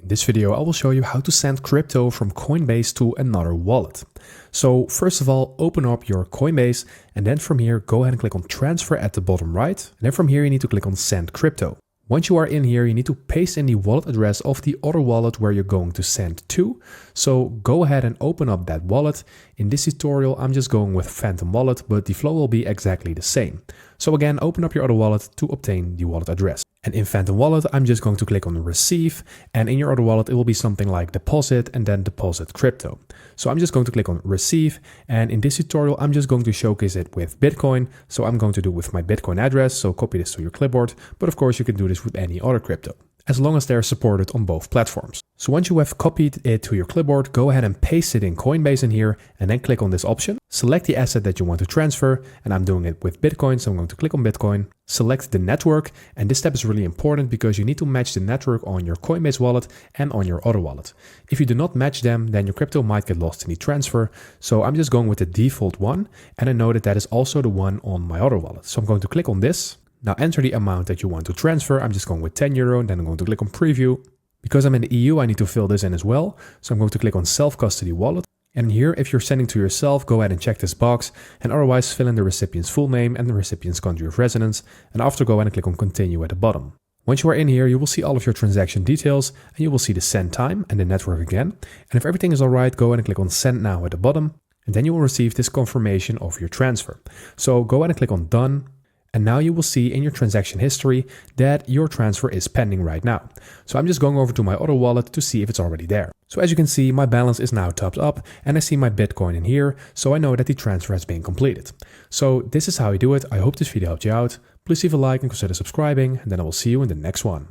In this video, I will show you how to send crypto from Coinbase to another wallet. So first of all, open up your Coinbase and then from here, go ahead and click on transfer at the bottom right. And then from here, you need to click on send crypto. Once you are in here, you need to paste in the wallet address of the other wallet where you're going to send to. So go ahead and open up that wallet. In this tutorial, I'm just going with Phantom Wallet, but the flow will be exactly the same. So again, open up your other wallet to obtain the wallet address. And in Phantom Wallet, I'm just going to click on receive. And in your other wallet, it will be something like deposit and then deposit crypto. So I'm just going to click on receive. And in this tutorial, I'm just going to showcase it with Bitcoin. So I'm going to do it with my Bitcoin address. So copy this to your clipboard. But of course, you can do this with any other crypto, as long as they're supported on both platforms. So once you have copied it to your clipboard, go ahead and paste it in Coinbase in here and then click on this option. Select the asset that you want to transfer, and I'm doing it with Bitcoin, so I'm going to click on Bitcoin. Select the network, and this step is really important because you need to match the network on your Coinbase wallet and on your other wallet. If you do not match them, then your crypto might get lost in the transfer. So I'm just going with the default one, and I know that that is also the one on my other wallet. So I'm going to click on this. Now enter the amount that you want to transfer. I'm just going with €10, and then I'm going to click on preview. Because I'm in the EU, I need to fill this in as well. So I'm going to click on self-custody wallet. And here, if you're sending to yourself, go ahead and check this box. And otherwise, fill in the recipient's full name and the recipient's country of residence. And after, go ahead and click on continue at the bottom. Once you are in here, you will see all of your transaction details and you will see the send time and the network again. And if everything is all right, go ahead and click on send now at the bottom. And then you will receive this confirmation of your transfer. So go ahead and click on done. And now you will see in your transaction history that your transfer is pending right now. So I'm just going over to my other wallet to see if it's already there. So as you can see, my balance is now topped up and I see my Bitcoin in here. So I know that the transfer has been completed. So this is how you do it. I hope this video helped you out. Please leave a like and consider subscribing, and then I will see you in the next one.